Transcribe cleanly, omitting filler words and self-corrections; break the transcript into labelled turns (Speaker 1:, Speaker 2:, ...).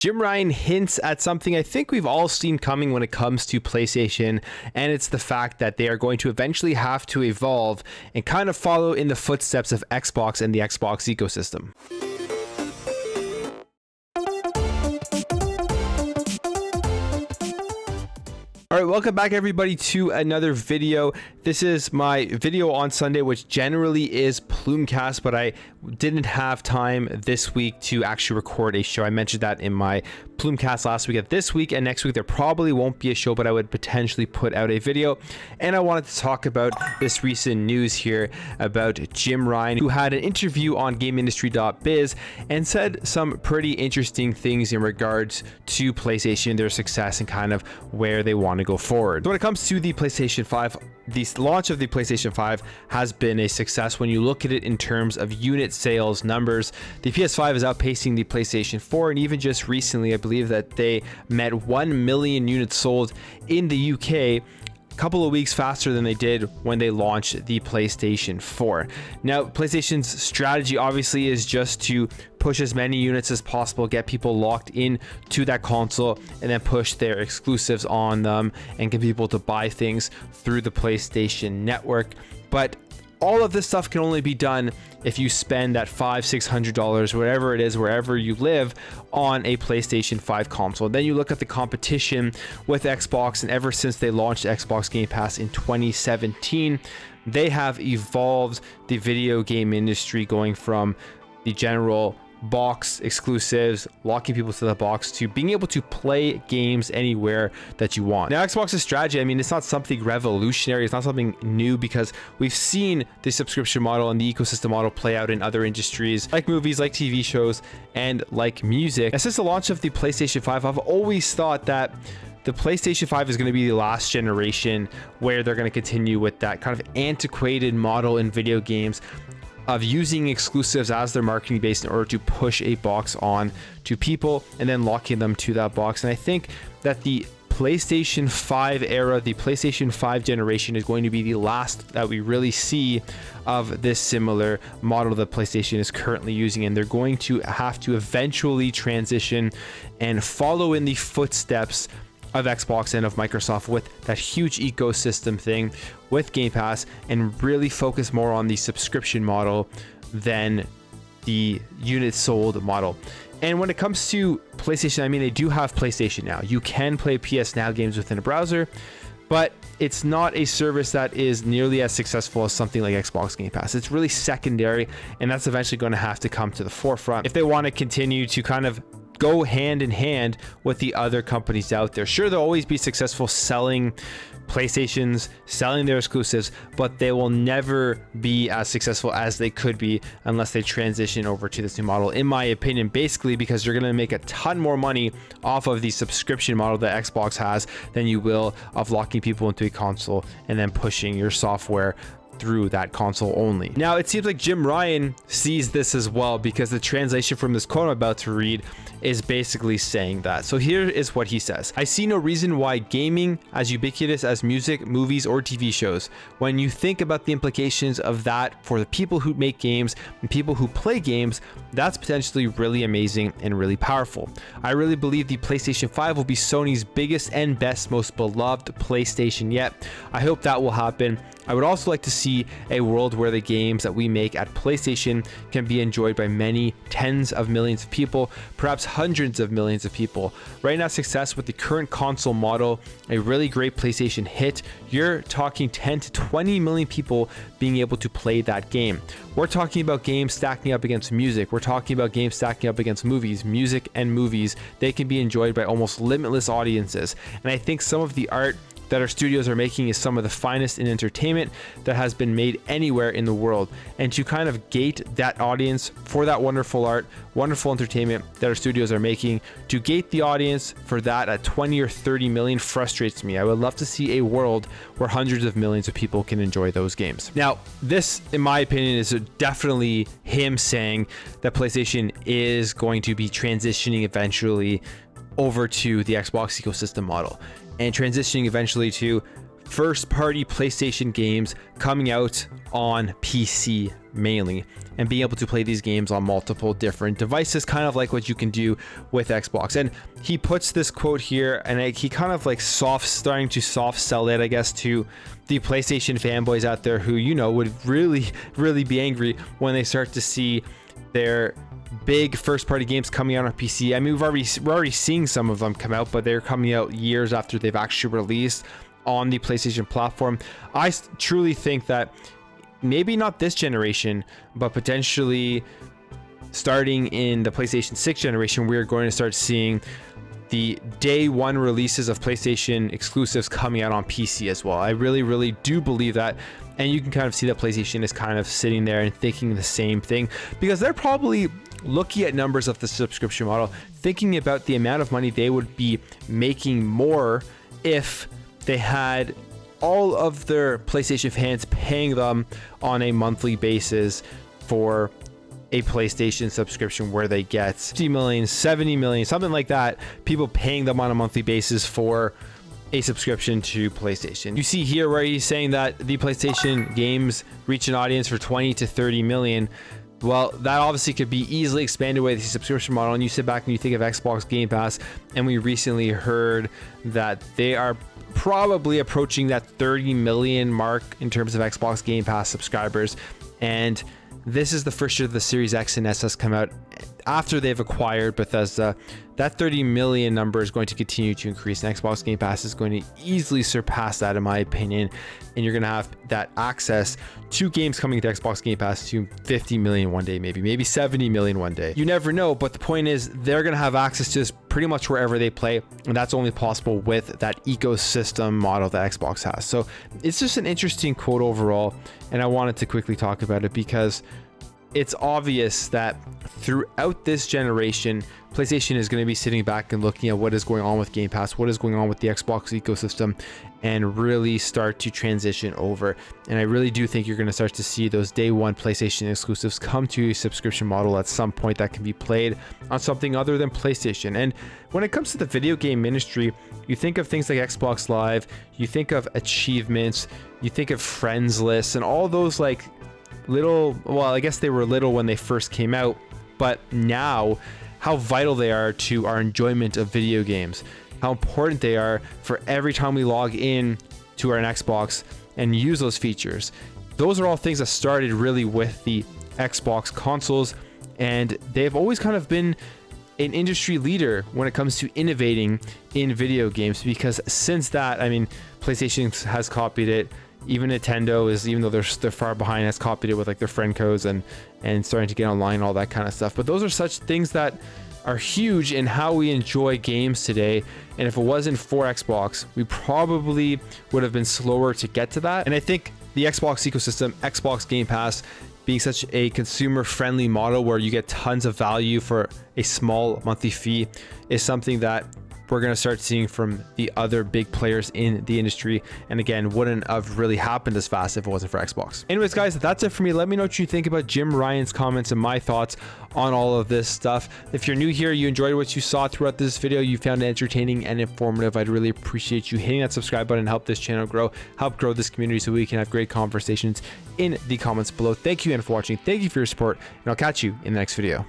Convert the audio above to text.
Speaker 1: Jim Ryan hints at something I think we've all seen coming when it comes to PlayStation, and it's the fact that they are going to eventually have to evolve and kind of follow in the footsteps of Xbox and the Xbox ecosystem. All right, welcome back everybody to another video. This is my video on Sunday, which generally is Plumecast, but I didn't have time this week to actually record a show. I mentioned that in my Plumecast last week. This week and next week, there probably won't be a show, but I would potentially put out a video. And I wanted to talk about this recent news here about Jim Ryan, who had an interview on GameIndustry.biz and said some pretty interesting things in regards to PlayStation, their success, and kind of where they want to go forward. So when it comes to the PlayStation 5, the launch of the PlayStation 5 has been a success when you look at it in terms of unit sales numbers. The PS5 is outpacing the PlayStation 4, and even just recently, I believe that they met 1 million units sold in the UK, a couple of weeks faster than they did when they launched the PlayStation 4. Now, PlayStation's strategy obviously is just to push as many units as possible, get people locked in to that console, and then push their exclusives on them and get people to buy things through the PlayStation network. But all of this stuff can only be done if you spend that $500-$600, whatever it is, wherever you live, on a PlayStation 5 console. Then you look at the competition with Xbox, and ever since they launched Xbox Game Pass in 2017, they have evolved the video game industry, going from the general box exclusives, locking people to the box, to being able to play games anywhere that you want. Now, Xbox's strategy, I mean, it's not something revolutionary, it's not something new, because we've seen the subscription model and the ecosystem model play out in other industries like movies, like TV shows, and like music. And since the launch of the PlayStation 5, I've always thought that the PlayStation 5 is going to be the last generation where they're going to continue with that kind of antiquated model in video games of using exclusives as their marketing base in order to push a box on to people and then locking them to that box. And I think that the PlayStation 5 era, the PlayStation 5 generation, is going to be the last that we really see of this similar model that PlayStation is currently using, and they're going to have to eventually transition and follow in the footsteps of Xbox and of Microsoft with that huge ecosystem thing with Game Pass, and really focus more on the subscription model than the unit sold model. And when it comes to PlayStation, I mean, they do have PlayStation Now. You can play PS Now games within a browser, but it's not a service that is nearly as successful as something like Xbox Game Pass. It's really secondary, and that's eventually going to have to come to the forefront if they want to continue to kind of go hand in hand with the other companies out there. Sure, they'll always be successful selling PlayStations, selling their exclusives, but they will never be as successful as they could be unless they transition over to this new model, in my opinion, basically because you're going to make a ton more money off of the subscription model that Xbox has than you will of locking people into a console and then pushing your software through that console only. Now, it seems like Jim Ryan sees this as well, because the translation from this quote I'm about to read is basically saying that. So here is what he says. "I see no reason why gaming, as ubiquitous as music, movies, or TV shows, when you think about the implications of that for the people who make games and people who play games, that's potentially really amazing and really powerful. I really believe the PlayStation 5 will be Sony's biggest and best, most beloved PlayStation yet. I hope that will happen. I would also like to see a world where the games that we make at PlayStation can be enjoyed by many tens of millions of people, perhaps hundreds of millions of people. Right now, success with the current console model, a really great PlayStation hit, you're talking 10 to 20 million people being able to play that game. We're talking about games stacking up against music. We're talking about games stacking up against movies. Music and movies, they can be enjoyed by almost limitless audiences. And I think some of the art that our studios are making is some of the finest in entertainment that has been made anywhere in the world. And to kind of gate that audience for that wonderful art, wonderful entertainment that our studios are making, to gate the audience for that at 20 or 30 million frustrates me. I would love to see a world where hundreds of millions of people can enjoy those games." Now, this, in my opinion, is definitely him saying that PlayStation is going to be transitioning eventually over to the Xbox ecosystem model, and transitioning eventually to first party PlayStation games coming out on PC mainly, and being able to play these games on multiple different devices, kind of like what you can do with Xbox. And he puts this quote here, and he kind of like starting to soft sell it, I guess, to the PlayStation fanboys out there who, you know, would really be angry when they start to see their big first party games coming out on PC. I mean, we're already seeing some of them come out, but they're coming out years after they've actually released on the PlayStation platform. I truly think that maybe not this generation, but potentially starting in the PlayStation 6 generation, we're going to start seeing the day one releases of PlayStation exclusives coming out on PC as well. I really do believe that. And you can kind of see that PlayStation is kind of sitting there and thinking the same thing, because they're probably looking at numbers of the subscription model, thinking about the amount of money they would be making more if they had all of their PlayStation fans paying them on a monthly basis for a PlayStation subscription, where they get 50 million, 70 million, something like that, people paying them on a monthly basis for a subscription to PlayStation. You see here where he's saying that the PlayStation games reach an audience for 20 to 30 million. Well, that obviously could be easily expanded with the subscription model. And you sit back and you think of Xbox Game Pass, and we recently heard that they are probably approaching that 30 million mark in terms of Xbox Game Pass subscribers. And this is the first year the Series X and S has come out after they've acquired Bethesda. That 30 million number is going to continue to increase, and Xbox Game Pass is going to easily surpass that, in my opinion. And you're going to have that access to games coming to Xbox Game Pass to 50 million one day, maybe 70 million one day. You never know, but the point is they're going to have access to this pretty much wherever they play, and that's only possible with that ecosystem model that Xbox has. So it's just an interesting quote overall, and I wanted to quickly talk about it because it's obvious that throughout this generation, PlayStation is going to be sitting back and looking at what is going on with Game Pass, what is going on with the Xbox ecosystem, and really start to transition over. And I really do think you're going to start to see those day one PlayStation exclusives come to a subscription model at some point that can be played on something other than PlayStation. And when it comes to the video game industry, you think of things like Xbox Live, you think of achievements, you think of friends lists, and all those like little, well, I guess they were little when they first came out, but now how vital they are to our enjoyment of video games, how important they are for every time we log in to our Xbox and use those features. Those are all things that started really with the Xbox consoles, and they've always kind of been an industry leader when it comes to innovating in video games, because since that, I mean, PlayStation has copied it. Even Nintendo is, even though they're far behind, has copied it with like their friend codes and starting to get online, all that kind of stuff. But those are such things that are huge in how we enjoy games today. And if it wasn't for Xbox, we probably would have been slower to get to that. And I think the Xbox ecosystem, Xbox Game Pass being such a consumer friendly model where you get tons of value for a small monthly fee, is something that we're going to start seeing from the other big players in the industry. And again, wouldn't have really happened as fast if it wasn't for Xbox. Anyways, guys, that's it for me. Let me know what you think about Jim Ryan's comments and my thoughts on all of this stuff. If you're new here, you enjoyed what you saw throughout this video, you found it entertaining and informative, I'd really appreciate you hitting that subscribe button and help this channel grow, help grow this community so we can have great conversations in the comments below. Thank you again for watching. Thank you for your support, and I'll catch you in the next video.